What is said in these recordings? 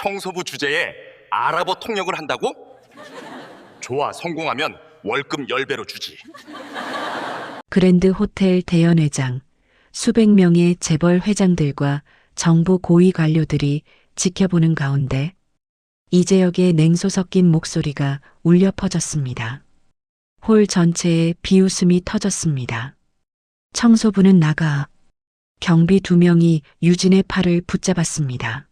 청소부 주제에 아랍어 통역을 한다고? 좋아, 성공하면 월급 10배로 주지. 그랜드 호텔 대연회장, 수백 명의 재벌 회장들과 정부 고위 관료들이 지켜보는 가운데 이재혁의 냉소 섞인 목소리가 울려 퍼졌습니다. 홀 전체에 비웃음이 터졌습니다. 청소부는 나가. 경비 2명이 유진의 팔을 붙잡았습니다.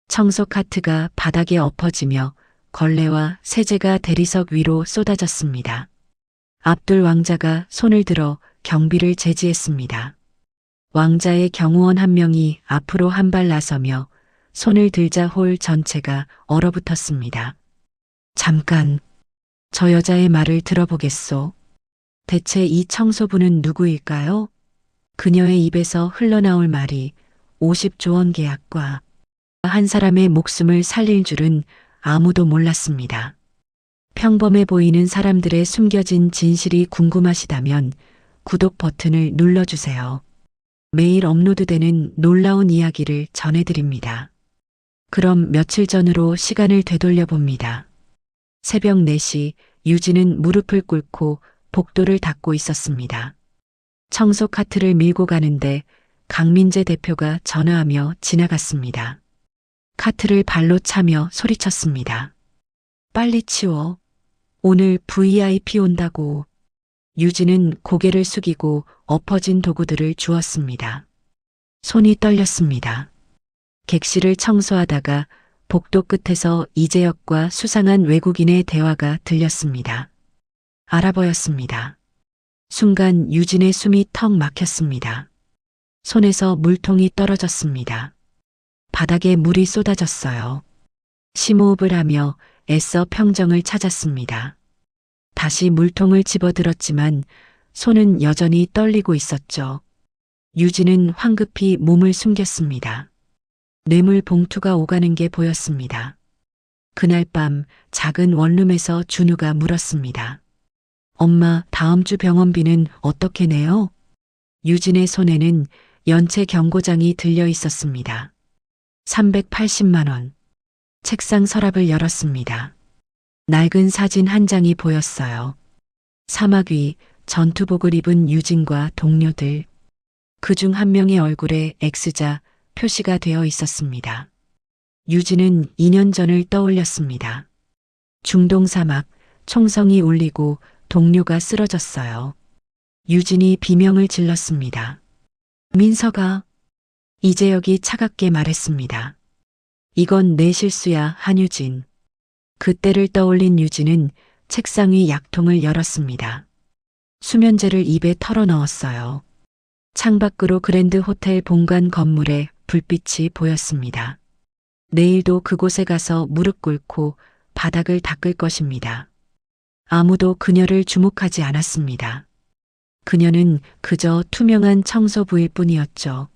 청소 카트가 바닥에 엎어지며 걸레와 세제가 대리석 위로 쏟아졌습니다. 압둘 왕자가 손을 들어 경비를 제지했습니다. 왕자의 경호원 1명이 앞으로 한 발 나서며 손을 들자 홀 전체가 얼어붙었습니다. 잠깐, 저 여자의 말을 들어보겠소. 대체 이 청소부는 누구일까요? 그녀의 입에서 흘러나올 말이 50조 원 계약과 한 사람의 목숨을 살릴 줄은 아무도 몰랐습니다. 평범해 보이는 사람들의 숨겨진 진실이 궁금하시다면 구독 버튼을 눌러주세요. 매일 업로드되는 놀라운 이야기를 전해드립니다. 그럼 며칠 전으로 시간을 되돌려 봅니다. 새벽 4시 유진은 무릎을 꿇고 복도를 닦고 있었습니다. 청소 카트를 밀고 가는데 강민재 대표가 전화하며 지나갔습니다. 카트를 발로 차며 소리쳤습니다. 빨리 치워. 오늘 VIP 온다고. 유진은 고개를 숙이고 엎어진 도구들을 주웠습니다. 손이 떨렸습니다. 객실을 청소하다가 복도 끝에서 이재혁과 수상한 외국인의 대화가 들렸습니다. 아랍어였습니다. 순간 유진의 숨이 턱 막혔습니다. 손에서 물통이 떨어졌습니다. 바닥에 물이 쏟아졌어요. 심호흡을 하며 애써 평정을 찾았습니다. 다시 물통을 집어들었지만 손은 여전히 떨리고 있었죠. 유진은 황급히 몸을 숨겼습니다. 뇌물 봉투가 오가는 게 보였습니다. 그날 밤 작은 원룸에서 준우가 물었습니다. 엄마, 다음 주 병원비는 어떻게 내요? 유진의 손에는 연체 경고장이 들려 있었습니다. 380만 원. 책상 서랍을 열었습니다. 낡은 사진 한 장이 보였어요. 사막 위 전투복을 입은 유진과 동료들. 그중 한 명의 얼굴에 X자 표시가 되어 있었습니다. 유진은 2년 전을 떠올렸습니다. 중동 사막, 총성이 울리고 동료가 쓰러졌어요. 유진이 비명을 질렀습니다. 민서가. 이재혁이 차갑게 말했습니다. 이건 내 실수야, 한유진. 그때를 떠올린 유진은 책상 위 약통을 열었습니다. 수면제를 입에 털어 넣었어요. 창밖으로 그랜드 호텔 본관 건물에 불빛이 보였습니다. 내일도 그곳에 가서 무릎 꿇고 바닥을 닦을 것입니다. 아무도 그녀를 주목하지 않았습니다. 그녀는 그저 투명한 청소부일 뿐이었죠.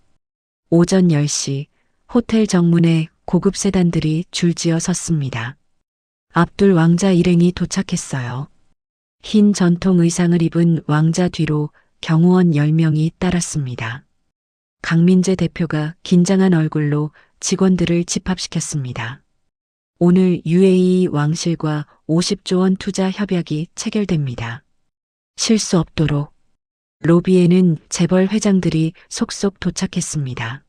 오전 10시 호텔 정문에 고급 세단들이 줄지어 섰습니다. 압둘 왕자 일행이 도착했어요. 흰 전통 의상을 입은 왕자 뒤로 경호원 10명이 따랐습니다. 강민재 대표가 긴장한 얼굴로 직원들을 집합시켰습니다. 오늘 UAE 왕실과 50조 원 투자 협약이 체결됩니다. 실수 없도록. 로비에는 재벌 회장들이 속속 도착했습니다.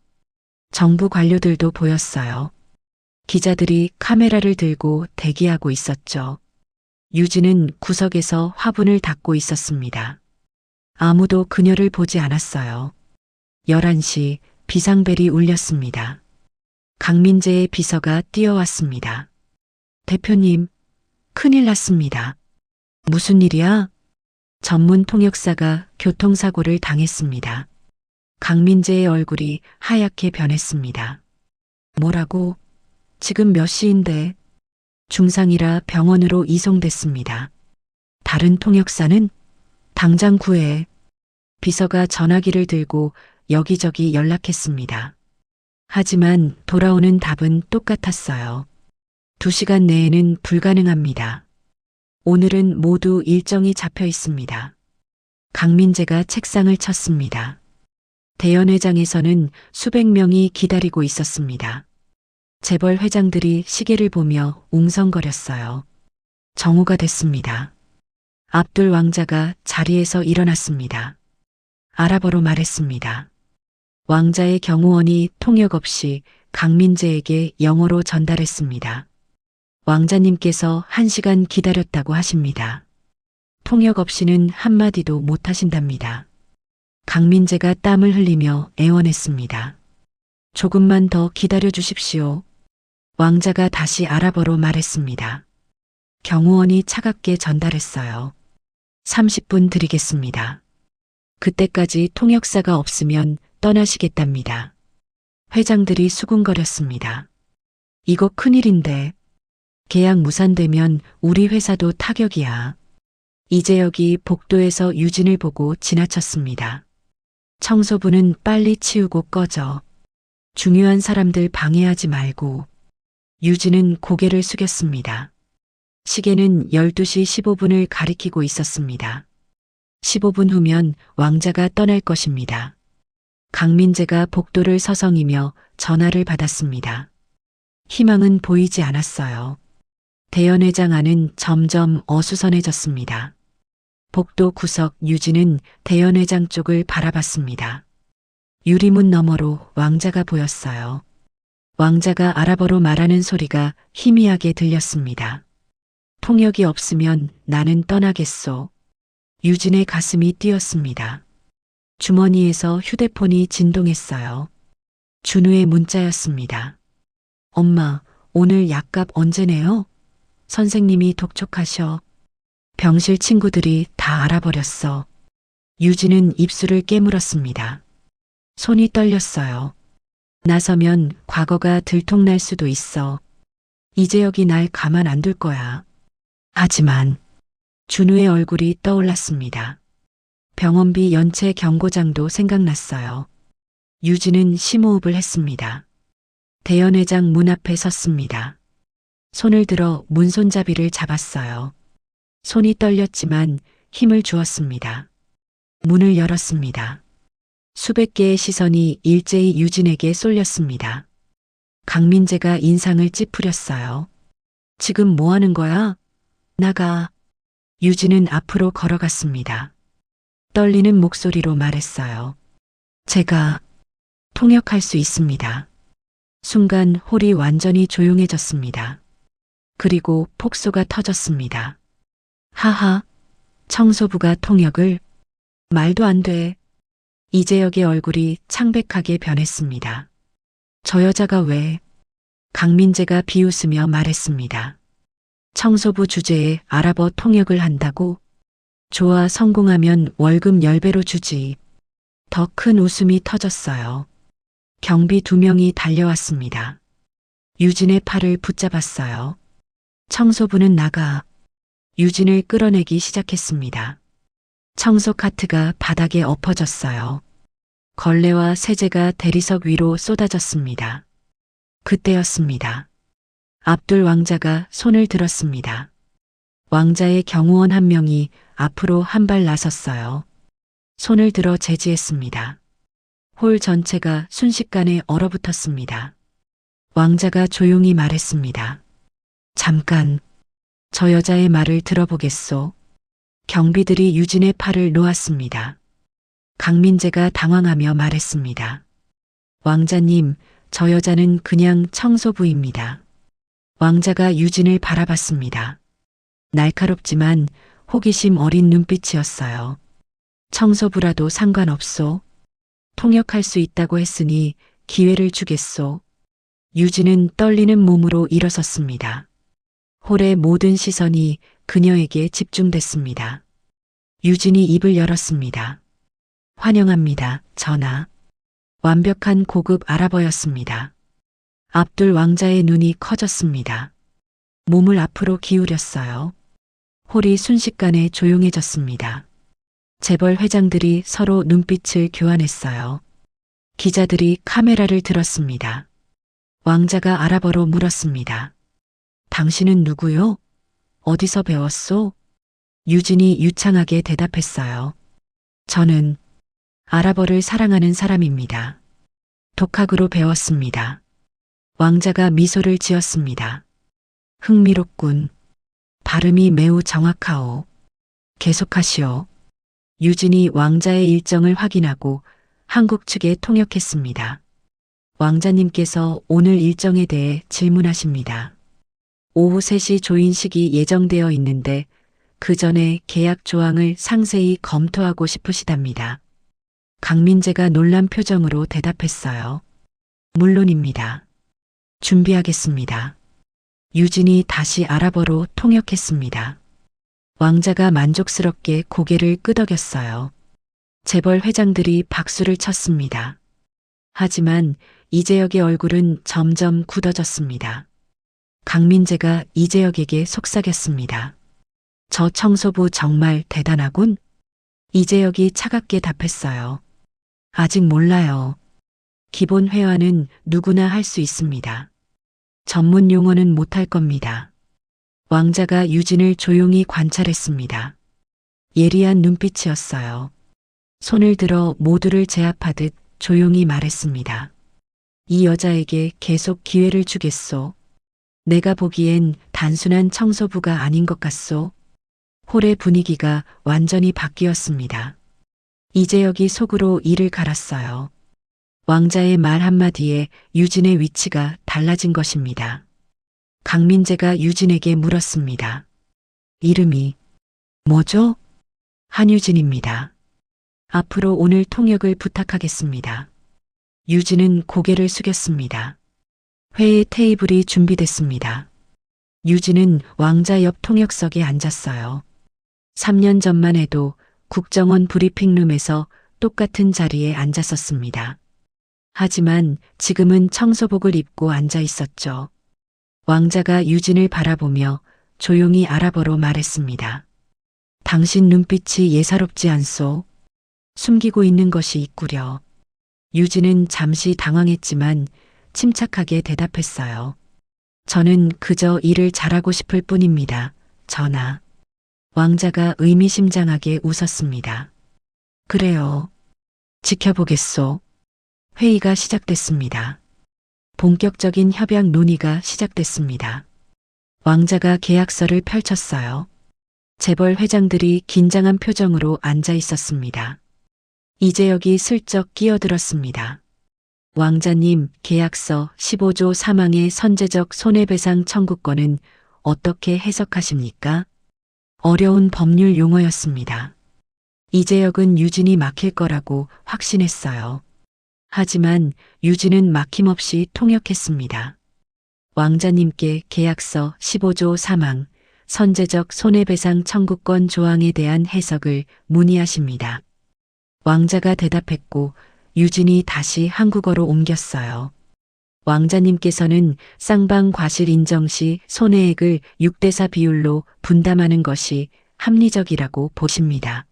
정부 관료들도 보였어요. 기자들이 카메라를 들고 대기하고 있었죠. 유진은 구석에서 화분을 닦고 있었습니다. 아무도 그녀를 보지 않았어요. 11시 비상벨이 울렸습니다. 강민재의 비서가 뛰어왔습니다. 대표님, 큰일 났습니다. 무슨 일이야? 전문 통역사가 교통사고를 당했습니다. 강민재의 얼굴이 하얗게 변했습니다. 뭐라고? 지금 몇 시인데? 중상이라 병원으로 이송됐습니다. 다른 통역사는? 당장 구해. 비서가 전화기를 들고 여기저기 연락했습니다. 하지만 돌아오는 답은 똑같았어요. 2시간 내에는 불가능합니다. 오늘은 모두 일정이 잡혀 있습니다. 강민재가 책상을 쳤습니다. 대연회장에서는 수백 명이 기다리고 있었습니다. 재벌 회장들이 시계를 보며 웅성거렸어요. 정오가 됐습니다. 압둘 왕자가 자리에서 일어났습니다. 아랍어로 말했습니다. 왕자의 경호원이 통역 없이 강민재에게 영어로 전달했습니다. 왕자님께서 1시간 기다렸다고 하십니다. 통역 없이는 한마디도 못 하신답니다. 강민재가 땀을 흘리며 애원했습니다. 조금만 더 기다려 주십시오. 왕자가 다시 아랍어로 말했습니다. 경호원이 차갑게 전달했어요. 30분 드리겠습니다. 그때까지 통역사가 없으면 떠나시겠답니다. 회장들이 수군거렸습니다. 이거 큰일인데. 계약 무산되면 우리 회사도 타격이야. 이재혁이 복도에서 유진을 보고 지나쳤습니다. 청소부는 빨리 치우고 꺼져. 중요한 사람들 방해하지 말고. 유진은 고개를 숙였습니다. 시계는 12시 15분을 가리키고 있었습니다. 15분 후면 왕자가 떠날 것입니다. 강민재가 복도를 서성이며 전화를 받았습니다. 희망은 보이지 않았어요. 대연회장 안은 점점 어수선해졌습니다. 복도 구석 유진은 대연회장 쪽을 바라봤습니다. 유리문 너머로 왕자가 보였어요. 왕자가 아랍어로 말하는 소리가 희미하게 들렸습니다. 통역이 없으면 나는 떠나겠소. 유진의 가슴이 뛰었습니다. 주머니에서 휴대폰이 진동했어요. 준우의 문자였습니다. 엄마, 오늘 약값 언제 내요? 선생님이 독촉하셔. 병실 친구들이 다 알아버렸어. 유진은 입술을 깨물었습니다. 손이 떨렸어요. 나서면 과거가 들통날 수도 있어. 이재혁이 날 가만 안 둘 거야. 하지만 준우의 얼굴이 떠올랐습니다. 병원비 연체 경고장도 생각났어요. 유진은 심호흡을 했습니다. 대연회장 문 앞에 섰습니다. 손을 들어 문손잡이를 잡았어요. 손이 떨렸지만 힘을 주었습니다. 문을 열었습니다. 수백 개의 시선이 일제히 유진에게 쏠렸습니다. 강민재가 인상을 찌푸렸어요. 지금 뭐 하는 거야? 나가. 유진은 앞으로 걸어갔습니다. 떨리는 목소리로 말했어요. 제가 통역할 수 있습니다. 순간 홀이 완전히 조용해졌습니다. 그리고 폭소가 터졌습니다. 하하, 청소부가 통역을? 말도 안 돼. 이재혁의 얼굴이 창백하게 변했습니다. 저 여자가 왜? 강민재가 비웃으며 말했습니다. 청소부 주제에 아랍어 통역을 한다고? 좋아, 성공하면 월급 10배로 주지. 더 큰 웃음이 터졌어요. 경비 2명이 달려왔습니다. 유진의 팔을 붙잡았어요. 청소부는 나가. 유진을 끌어내기 시작했습니다. 청소 카트가 바닥에 엎어졌어요. 걸레와 세제가 대리석 위로 쏟아졌습니다. 그때였습니다. 압둘 왕자가 손을 들었습니다. 왕자의 경호원 1명이 앞으로 한 발 나섰어요. 손을 들어 제지했습니다. 홀 전체가 순식간에 얼어붙었습니다. 왕자가 조용히 말했습니다. 잠깐, 저 여자의 말을 들어보겠소. 경비들이 유진의 팔을 놓았습니다. 강민재가 당황하며 말했습니다. 왕자님, 저 여자는 그냥 청소부입니다. 왕자가 유진을 바라봤습니다. 날카롭지만 호기심 어린 눈빛이었어요. 청소부라도 상관없소. 통역할 수 있다고 했으니 기회를 주겠소. 유진은 떨리는 몸으로 일어섰습니다. 홀의 모든 시선이 그녀에게 집중됐습니다. 유진이 입을 열었습니다. 환영합니다, 전하. 완벽한 고급 아랍어였습니다. 압둘 왕자의 눈이 커졌습니다. 몸을 앞으로 기울였어요. 홀이 순식간에 조용해졌습니다. 재벌 회장들이 서로 눈빛을 교환했어요. 기자들이 카메라를 들었습니다. 왕자가 아랍어로 물었습니다. 당신은 누구요? 어디서 배웠소? 유진이 유창하게 대답했어요. 저는 아랍어를 사랑하는 사람입니다. 독학으로 배웠습니다. 왕자가 미소를 지었습니다. 흥미롭군. 발음이 매우 정확하오. 계속하시오. 유진이 왕자의 일정을 확인하고 한국 측에 통역했습니다. 왕자님께서 오늘 일정에 대해 질문하십니다. 오후 3시 조인식이 예정되어 있는데 그 전에 계약 조항을 상세히 검토하고 싶으시답니다. 강민재가 놀란 표정으로 대답했어요. 물론입니다. 준비하겠습니다. 유진이 다시 아랍어로 통역했습니다. 왕자가 만족스럽게 고개를 끄덕였어요. 재벌 회장들이 박수를 쳤습니다. 하지만 이재혁의 얼굴은 점점 굳어졌습니다. 강민재가 이재혁에게 속삭였습니다. 저 청소부 정말 대단하군? 이재혁이 차갑게 답했어요. 아직 몰라요. 기본 회화는 누구나 할 수 있습니다. 전문 용어는 못할 겁니다. 왕자가 유진을 조용히 관찰했습니다. 예리한 눈빛이었어요. 손을 들어 모두를 제압하듯 조용히 말했습니다. 이 여자에게 계속 기회를 주겠소. 내가 보기엔 단순한 청소부가 아닌 것 같소. 홀의 분위기가 완전히 바뀌었습니다. 이재혁이 속으로 이를 갈았어요. 왕자의 말 한마디에 유진의 위치가 달라진 것입니다. 강민재가 유진에게 물었습니다. 이름이 뭐죠? 한유진입니다. 앞으로 오늘 통역을 부탁하겠습니다. 유진은 고개를 숙였습니다. 회의 테이블이 준비됐습니다. 유진은 왕자 옆 통역석에 앉았어요. 3년 전만 해도 국정원 브리핑룸에서 똑같은 자리에 앉았었습니다. 하지만 지금은 청소복을 입고 앉아 있었죠. 왕자가 유진을 바라보며 조용히 아랍어로 말했습니다. 당신 눈빛이 예사롭지 않소. 숨기고 있는 것이 있구려. 유진은 잠시 당황했지만 침착하게 대답했어요. 저는 그저 일을 잘하고 싶을 뿐입니다. 전하. 왕자가 의미심장하게 웃었습니다. 그래요. 지켜보겠소. 회의가 시작됐습니다. 본격적인 협약 논의가 시작됐습니다. 왕자가 계약서를 펼쳤어요. 재벌 회장들이 긴장한 표정으로 앉아 있었습니다. 이재혁이 슬쩍 끼어들었습니다. 왕자님, 계약서 15조 사망의 선제적 손해배상 청구권은 어떻게 해석하십니까? 어려운 법률 용어였습니다. 이재혁은 유진이 막힐 거라고 확신했어요. 하지만 유진은 막힘없이 통역했습니다. 왕자님께 계약서 15조 사망, 선제적 손해배상 청구권 조항에 대한 해석을 문의하십니다. 왕자가 대답했고 유진이 다시 한국어로 옮겼어요. 왕자님께서는 쌍방 과실 인정 시 손해액을 6대4 비율로 분담하는 것이 합리적이라고 보십니다.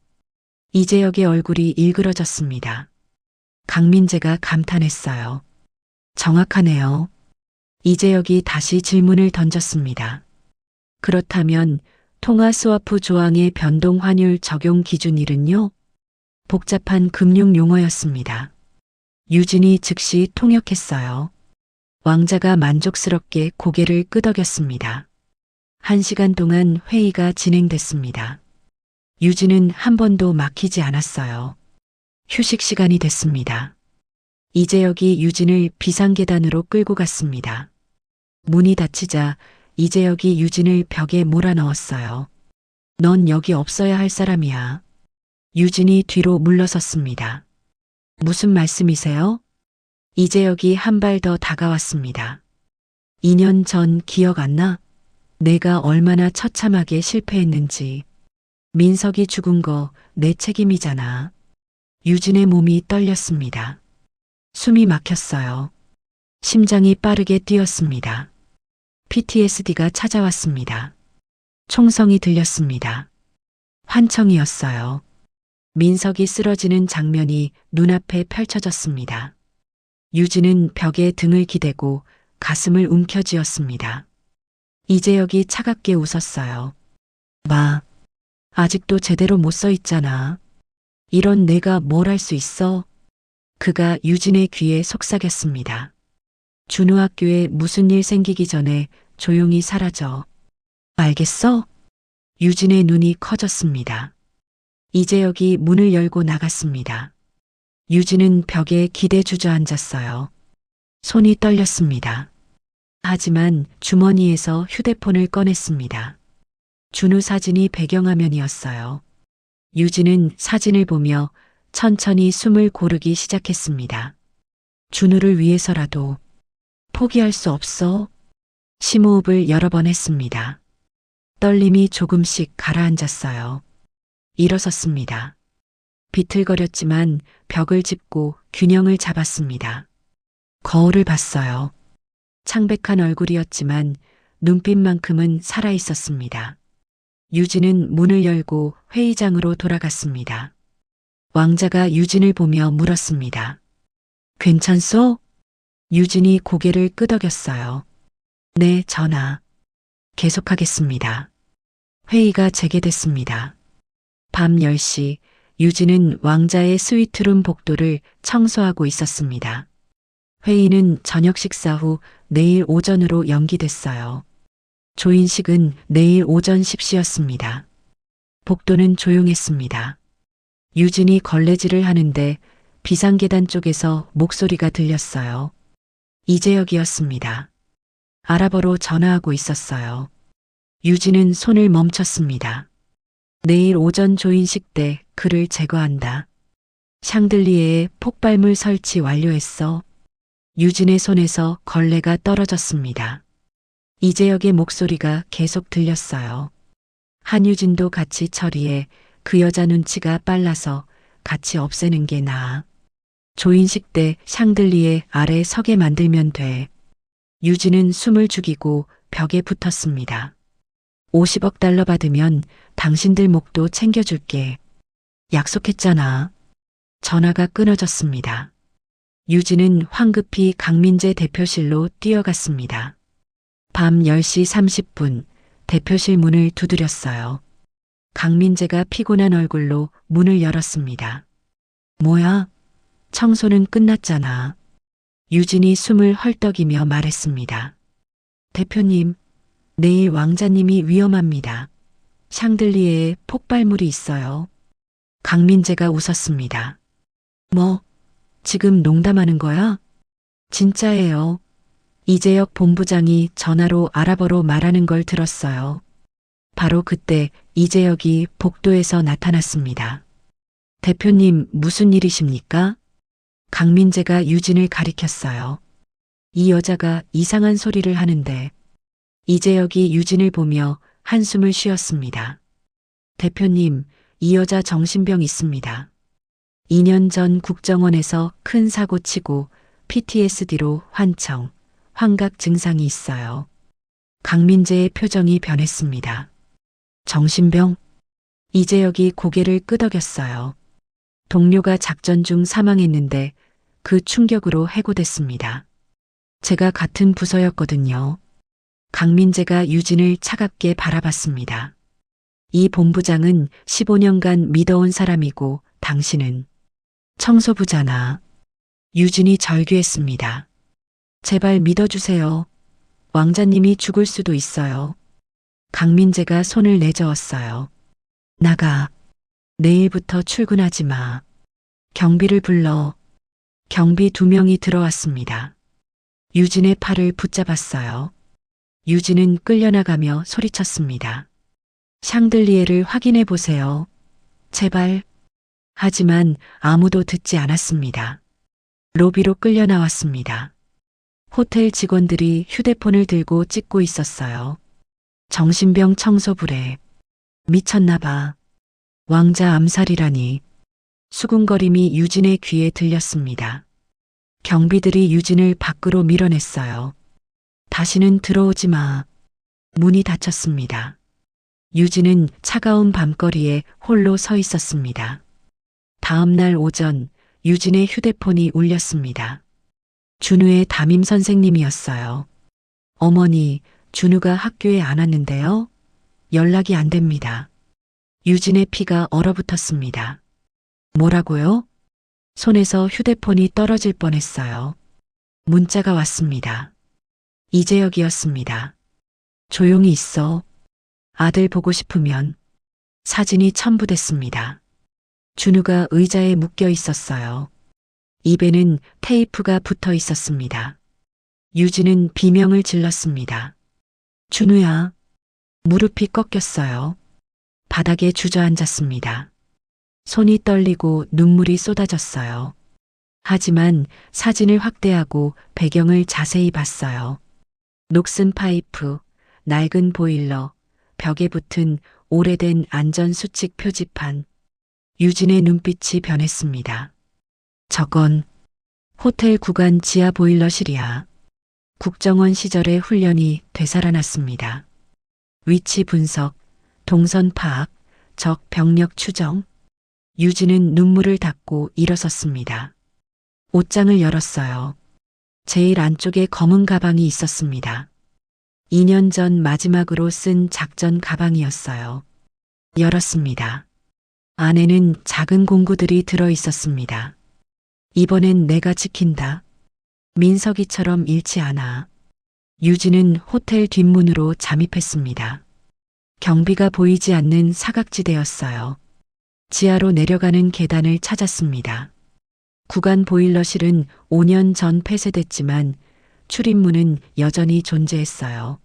이재혁의 얼굴이 일그러졌습니다. 강민재가 감탄했어요. 정확하네요. 이재혁이 다시 질문을 던졌습니다. 그렇다면 통화 스와프 조항의 변동 환율 적용 기준일은요? 복잡한 금융 용어였습니다. 유진이 즉시 통역했어요. 왕자가 만족스럽게 고개를 끄덕였습니다. 1시간 동안 회의가 진행됐습니다. 유진은 한 번도 막히지 않았어요. 휴식 시간이 됐습니다. 이재혁이 유진을 비상계단으로 끌고 갔습니다. 문이 닫히자 이재혁이 유진을 벽에 몰아넣었어요. 넌 여기 없어야 할 사람이야. 유진이 뒤로 물러섰습니다. 무슨 말씀이세요? 이재혁이 한 발 더 다가왔습니다. 2년 전 기억 안 나? 내가 얼마나 처참하게 실패했는지. 민석이 죽은 거 내 책임이잖아. 유진의 몸이 떨렸습니다. 숨이 막혔어요. 심장이 빠르게 뛰었습니다. PTSD가 찾아왔습니다. 총성이 들렸습니다. 환청이었어요. 민석이 쓰러지는 장면이 눈앞에 펼쳐졌습니다. 유진은 벽에 등을 기대고 가슴을 움켜쥐었습니다. 이재혁이 차갑게 웃었어요. 마, 아직도 제대로 못 서 있잖아. 이런 내가 뭘 할 수 있어? 그가 유진의 귀에 속삭였습니다. 준우 학교에 무슨 일 생기기 전에 조용히 사라져. 알겠어? 유진의 눈이 커졌습니다. 이재혁이 문을 열고 나갔습니다. 유진은 벽에 기대 주저앉았어요. 손이 떨렸습니다. 하지만 주머니에서 휴대폰을 꺼냈습니다. 준우 사진이 배경화면이었어요. 유진은 사진을 보며 천천히 숨을 고르기 시작했습니다. 준우를 위해서라도 포기할 수 없어. 심호흡을 여러 번 했습니다. 떨림이 조금씩 가라앉았어요. 일어섰습니다. 비틀거렸지만 벽을 짚고 균형을 잡았습니다. 거울을 봤어요. 창백한 얼굴이었지만 눈빛만큼은 살아있었습니다. 유진은 문을 열고 회의장으로 돌아갔습니다. 왕자가 유진을 보며 물었습니다. 괜찮소? 유진이 고개를 끄덕였어요. 네, 전하. 계속하겠습니다. 회의가 재개됐습니다. 밤 10시 유진은 왕자의 스위트룸 복도를 청소하고 있었습니다. 회의는 저녁 식사 후 내일 오전으로 연기됐어요. 조인식은 내일 오전 10시였습니다. 복도는 조용했습니다. 유진이 걸레질을 하는데 비상계단 쪽에서 목소리가 들렸어요. 이재혁이었습니다. 아랍어로 전화하고 있었어요. 유진은 손을 멈췄습니다. 내일 오전 조인식 때 그를 제거한다. 샹들리에에 폭발물 설치 완료했어. 유진의 손에서 걸레가 떨어졌습니다. 이재혁의 목소리가 계속 들렸어요. 한유진도 같이 처리해. 그 여자 눈치가 빨라서 같이 없애는 게 나아. 조인식 때 샹들리에 아래 서게 만들면 돼. 유진은 숨을 죽이고 벽에 붙었습니다. 50억 달러 받으면 당신들 목도 챙겨줄게. 약속했잖아. 전화가 끊어졌습니다. 유진은 황급히 강민재 대표실로 뛰어갔습니다. 밤 10시 30분 대표실 문을 두드렸어요. 강민재가 피곤한 얼굴로 문을 열었습니다. 뭐야? 청소는 끝났잖아. 유진이 숨을 헐떡이며 말했습니다. 대표님, 내일 왕자님이 위험합니다. 샹들리에에 폭발물이 있어요. 강민재가 웃었습니다. 뭐, 지금 농담하는 거야? 진짜예요. 이재혁 본부장이 전화로 아랍어로 말하는 걸 들었어요. 바로 그때 이재혁이 복도에서 나타났습니다. 대표님, 무슨 일이십니까? 강민재가 유진을 가리켰어요. 이 여자가 이상한 소리를 하는데. 이재혁이 유진을 보며 한숨을 쉬었습니다. 대표님, 이 여자 정신병 있습니다. 2년 전 국정원에서 큰 사고 치고 PTSD로 환청, 환각 증상이 있어요. 강민재의 표정이 변했습니다. 정신병? 이재혁이 고개를 끄덕였어요. 동료가 작전 중 사망했는데 그 충격으로 해고됐습니다. 제가 같은 부서였거든요. 강민재가 유진을 차갑게 바라봤습니다. 이 본부장은 15년간 믿어온 사람이고 당신은 청소부잖아. 유진이 절규했습니다. 제발 믿어주세요. 왕자님이 죽을 수도 있어요. 강민재가 손을 내저었어요. 나가. 내일부터 출근하지 마. 경비를 불러. 경비 2명이 들어왔습니다. 유진의 팔을 붙잡았어요. 유진은 끌려나가며 소리쳤습니다. 샹들리에를 확인해 보세요. 제발. 하지만 아무도 듣지 않았습니다. 로비로 끌려 나왔습니다. 호텔 직원들이 휴대폰을 들고 찍고 있었어요. 정신병 청소부래. 미쳤나 봐. 왕자 암살이라니. 수군거림이 유진의 귀에 들렸습니다. 경비들이 유진을 밖으로 밀어냈어요. 다시는 들어오지 마. 문이 닫혔습니다. 유진은 차가운 밤거리에 홀로 서 있었습니다. 다음 날 오전 유진의 휴대폰이 울렸습니다. 준우의 담임 선생님이었어요. 어머니, 준우가 학교에 안 왔는데요. 연락이 안 됩니다. 유진의 피가 얼어붙었습니다. 뭐라고요? 손에서 휴대폰이 떨어질 뻔했어요. 문자가 왔습니다. 이재혁이었습니다. 조용히 있어. 아들 보고 싶으면. 사진이 첨부됐습니다. 준우가 의자에 묶여 있었어요. 입에는 테이프가 붙어 있었습니다. 유진은 비명을 질렀습니다. 준우야. 무릎이 꺾였어요. 바닥에 주저앉았습니다. 손이 떨리고 눈물이 쏟아졌어요. 하지만 사진을 확대하고 배경을 자세히 봤어요. 녹슨 파이프, 낡은 보일러, 벽에 붙은 오래된 안전수칙 표지판. 유진의 눈빛이 변했습니다. 저건 호텔 구간 지하 보일러실이야. 국정원 시절의 훈련이 되살아났습니다. 위치 분석, 동선 파악, 적 병력 추정. 유진은 눈물을 닦고 일어섰습니다. 옷장을 열었어요. 제일 안쪽에 검은 가방이 있었습니다. 2년 전 마지막으로 쓴 작전 가방이었어요. 열었습니다. 안에는 작은 공구들이 들어 있었습니다. 이번엔 내가 지킨다. 민석이처럼 잃지 않아. 유진은 호텔 뒷문으로 잠입했습니다. 경비가 보이지 않는 사각지대였어요. 지하로 내려가는 계단을 찾았습니다. 구간 보일러실은 5년 전 폐쇄됐지만 출입문은 여전히 존재했어요.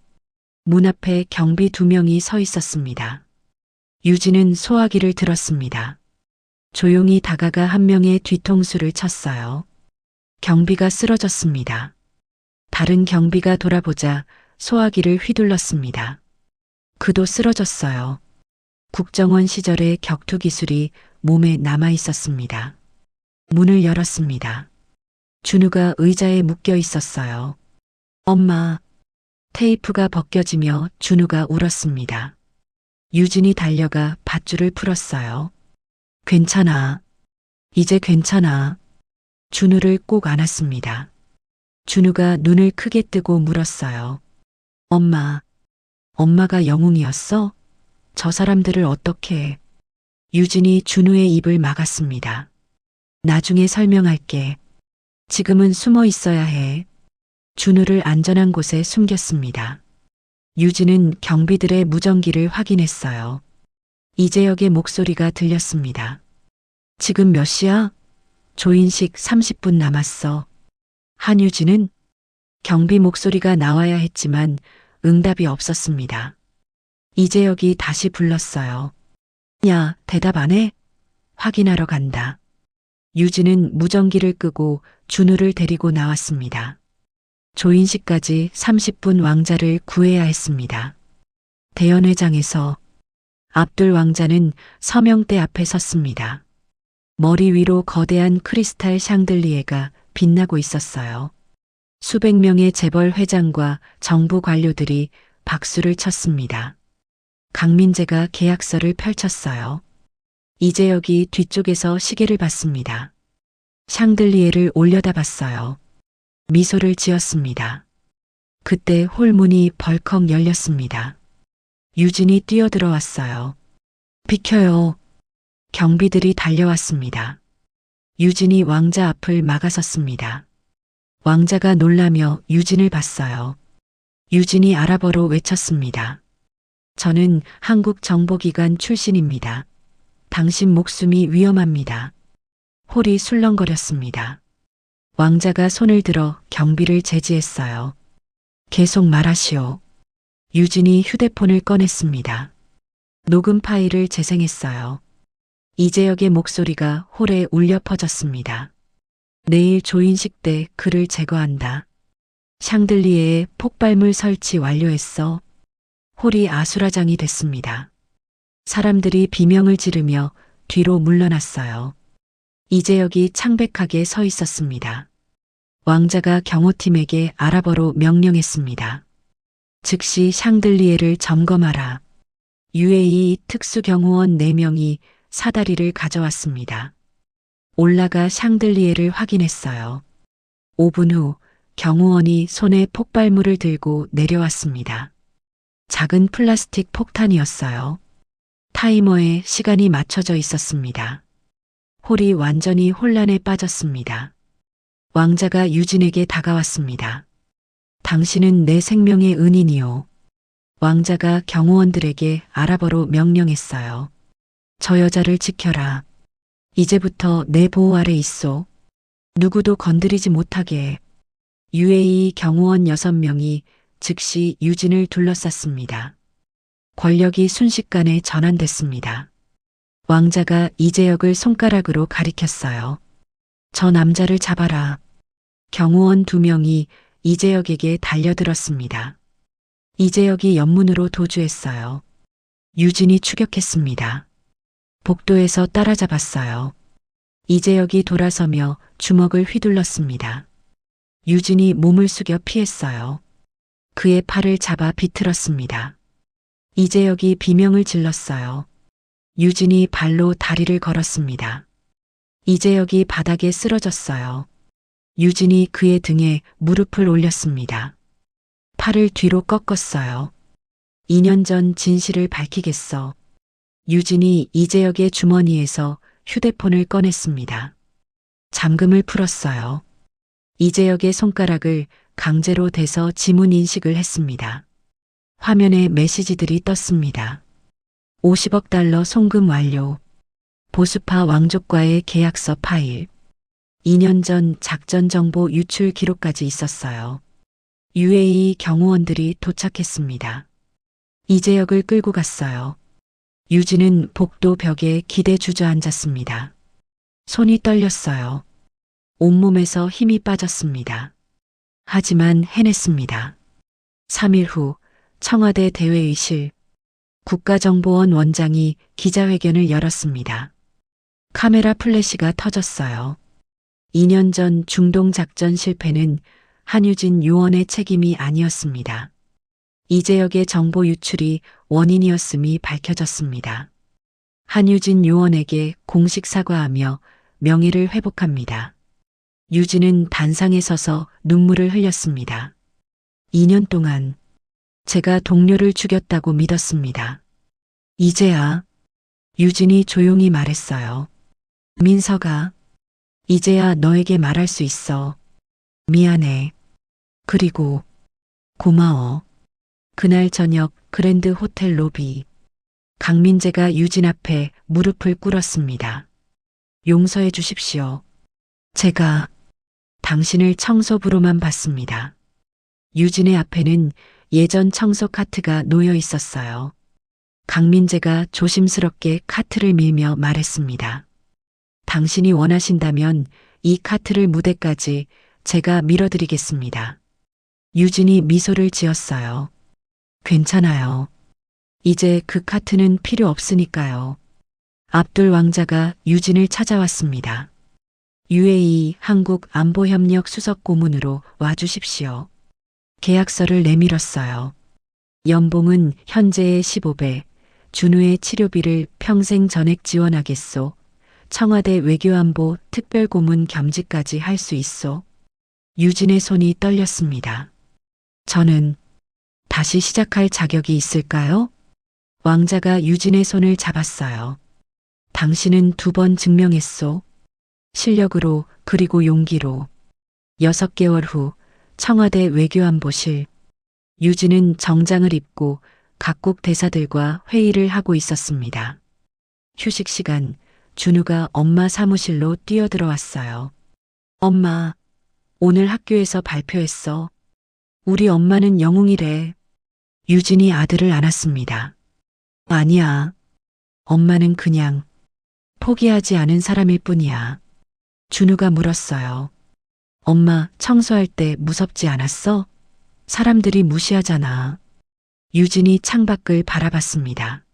문 앞에 경비 2명이 서 있었습니다. 유진은 소화기를 들었습니다. 조용히 다가가 한 명의 뒤통수를 쳤어요. 경비가 쓰러졌습니다. 다른 경비가 돌아보자 소화기를 휘둘렀습니다. 그도 쓰러졌어요. 국정원 시절의 격투 기술이 몸에 남아 있었습니다. 문을 열었습니다. 준우가 의자에 묶여 있었어요. 엄마. 테이프가 벗겨지며 준우가 울었습니다. 유진이 달려가 밧줄을 풀었어요. 괜찮아. 이제 괜찮아. 준우를 꼭 안았습니다. 준우가 눈을 크게 뜨고 물었어요. 엄마. 엄마가 영웅이었어? 저 사람들을 어떻게 해? 유진이 준우의 입을 막았습니다. 나중에 설명할게. 지금은 숨어 있어야 해. 준우를 안전한 곳에 숨겼습니다. 유진은 경비들의 무전기를 확인했어요. 이재혁의 목소리가 들렸습니다. 지금 몇 시야? 조인식 30분 남았어. 한유진은 경비 목소리가 나와야 했지만 응답이 없었습니다. 이재혁이 다시 불렀어요. 야, 대답 안 해? 확인하러 간다. 유진은 무전기를 끄고 준우를 데리고 나왔습니다. 조인식까지 30분 왕자를 구해야 했습니다. 대연회장에서 압둘 왕자는 서명대 앞에 섰습니다. 머리 위로 거대한 크리스탈 샹들리에가 빛나고 있었어요. 수백 명의 재벌 회장과 정부 관료들이 박수를 쳤습니다. 강민재가 계약서를 펼쳤어요. 이재혁이 뒤쪽에서 시계를 봤습니다. 샹들리에를 올려다봤어요. 미소를 지었습니다. 그때 홀문이 벌컥 열렸습니다. 유진이 뛰어들어왔어요. 비켜요. 경비들이 달려왔습니다. 유진이 왕자 앞을 막아섰습니다. 왕자가 놀라며 유진을 봤어요. 유진이 아랍어로 외쳤습니다. 저는 한국 정보기관 출신입니다. 당신 목숨이 위험합니다. 홀이 술렁거렸습니다. 왕자가 손을 들어 경비를 제지했어요. 계속 말하시오. 유진이 휴대폰을 꺼냈습니다. 녹음 파일을 재생했어요. 이재혁의 목소리가 홀에 울려 퍼졌습니다. 내일 조인식 때 그를 제거한다. 샹들리에에 폭발물 설치 완료했어. 홀이 아수라장이 됐습니다. 사람들이 비명을 지르며 뒤로 물러났어요. 이재혁이 창백하게 서 있었습니다. 왕자가 경호팀에게 아랍어로 명령했습니다. 즉시 샹들리에를 점검하라. UAE 특수경호원 4명이 사다리를 가져왔습니다. 올라가 샹들리에를 확인했어요. 5분 후 경호원이 손에 폭발물을 들고 내려왔습니다. 작은 플라스틱 폭탄이었어요. 타이머에 시간이 맞춰져 있었습니다. 홀이 완전히 혼란에 빠졌습니다. 왕자가 유진에게 다가왔습니다. 당신은 내 생명의 은인이요. 왕자가 경호원들에게 아랍어로 명령했어요. 저 여자를 지켜라. 이제부터 내 보호 아래 있소. 누구도 건드리지 못하게. UAE 경호원 6명이 즉시 유진을 둘러쌌습니다. 권력이 순식간에 전환됐습니다. 왕자가 이재혁을 손가락으로 가리켰어요. 저 남자를 잡아라. 경호원 2명이 이재혁에게 달려들었습니다. 이재혁이 옆문으로 도주했어요. 유진이 추격했습니다. 복도에서 따라잡았어요. 이재혁이 돌아서며 주먹을 휘둘렀습니다. 유진이 몸을 숙여 피했어요. 그의 팔을 잡아 비틀었습니다. 이재혁이 비명을 질렀어요. 유진이 발로 다리를 걸었습니다. 이재혁이 바닥에 쓰러졌어요. 유진이 그의 등에 무릎을 올렸습니다. 팔을 뒤로 꺾었어요. 2년 전 진실을 밝히겠어. 유진이 이재혁의 주머니에서 휴대폰을 꺼냈습니다. 잠금을 풀었어요. 이재혁의 손가락을 강제로 대서 지문 인식을 했습니다. 화면에 메시지들이 떴습니다. 50억 달러 송금 완료. 보수파 왕족과의 계약서 파일. 2년 전 작전 정보 유출 기록까지 있었어요. UAE 경호원들이 도착했습니다. 이재혁을 끌고 갔어요. 유진은 복도 벽에 기대 주저앉았습니다. 손이 떨렸어요. 온몸에서 힘이 빠졌습니다. 하지만 해냈습니다. 3일 후 청와대 대회의실, 국가정보원 원장이 기자회견을 열었습니다. 카메라 플래시가 터졌어요. 2년 전 중동 작전 실패는 한유진 요원의 책임이 아니었습니다. 이재혁의 정보 유출이 원인이었음이 밝혀졌습니다. 한유진 요원에게 공식 사과하며 명예를 회복합니다. 유진은 단상에 서서 눈물을 흘렸습니다. 2년 동안 제가 동료를 죽였다고 믿었습니다. 이제야, 유진이 조용히 말했어요. 민서가, 이제야 너에게 말할 수 있어. 미안해. 그리고 고마워. 그날 저녁 그랜드 호텔 로비. 강민재가 유진 앞에 무릎을 꿇었습니다. 용서해 주십시오. 제가 당신을 청소부로만 봤습니다. 유진의 앞에는 예전 청소 카트가 놓여 있었어요. 강민재가 조심스럽게 카트를 밀며 말했습니다. 당신이 원하신다면 이 카트를 무대까지 제가 밀어드리겠습니다. 유진이 미소를 지었어요. 괜찮아요. 이제 그 카트는 필요 없으니까요. 압둘 왕자가 유진을 찾아왔습니다. UAE 한국 안보협력 수석 고문으로 와주십시오. 계약서를 내밀었어요. 연봉은 현재의 15배, 준우의 치료비를 평생 전액 지원하겠소. 청와대 외교안보 특별고문 겸직까지 할 수 있소. 유진의 손이 떨렸습니다. 저는 다시 시작할 자격이 있을까요? 왕자가 유진의 손을 잡았어요. 당신은 2번 증명했소. 실력으로 그리고 용기로. 6개월 후 청와대 외교안보실. 유진은 정장을 입고 각국 대사들과 회의를 하고 있었습니다. 휴식 시간, 준우가 엄마 사무실로 뛰어들어왔어요. 엄마, 오늘 학교에서 발표했어. 우리 엄마는 영웅이래. 유진이 아들을 안았습니다. 아니야. 엄마는 그냥 포기하지 않은 사람일 뿐이야. 준우가 물었어요. 엄마, 청소할 때 무섭지 않았어? 사람들이 무시하잖아. 유진이 창밖을 바라봤습니다.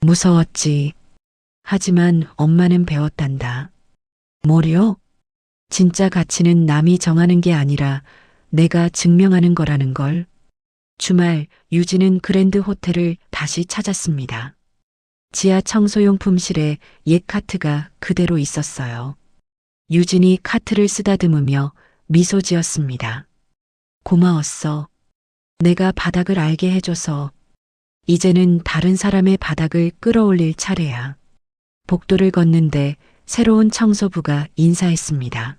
무서웠지. 하지만 엄마는 배웠단다. 뭐요? 진짜 가치는 남이 정하는 게 아니라 내가 증명하는 거라는 걸. 주말 유진은 그랜드 호텔을 다시 찾았습니다. 지하 청소용품실에 옛 카트가 그대로 있었어요. 유진이 카트를 쓰다듬으며 미소 지었습니다. 고마웠어. 내가 바닥을 알게 해줘서. 이제는 다른 사람의 바닥을 끌어올릴 차례야. 복도를 걷는데 새로운 청소부가 인사했습니다.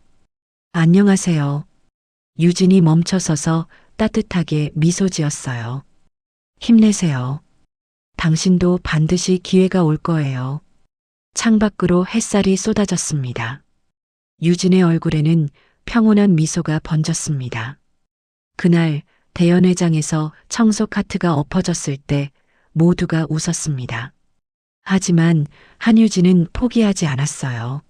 안녕하세요. 유진이 멈춰서서 따뜻하게 미소 지었어요. 힘내세요. 당신도 반드시 기회가 올 거예요. 창밖으로 햇살이 쏟아졌습니다. 유진의 얼굴에는 평온한 미소가 번졌습니다. 그날 대연회장에서 청소 카트가 엎어졌을 때 모두가 웃었습니다. 하지만 한유진은 포기하지 않았어요.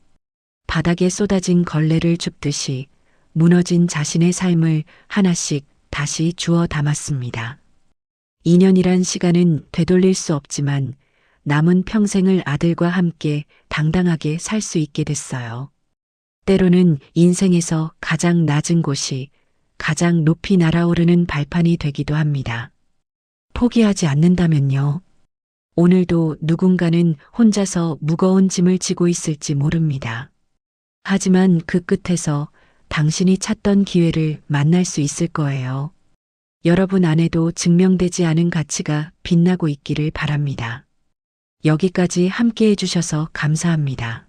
바닥에 쏟아진 걸레를 줍듯이 무너진 자신의 삶을 하나씩 다시 주워 담았습니다. 2년이란 시간은 되돌릴 수 없지만 남은 평생을 아들과 함께 당당하게 살 수 있게 됐어요. 때로는 인생에서 가장 낮은 곳이 가장 높이 날아오르는 발판이 되기도 합니다. 포기하지 않는다면요. 오늘도 누군가는 혼자서 무거운 짐을 지고 있을지 모릅니다. 하지만 그 끝에서 당신이 찾던 기회를 만날 수 있을 거예요. 여러분 안에도 증명되지 않은 가치가 빛나고 있기를 바랍니다. 여기까지 함께 해주셔서 감사합니다.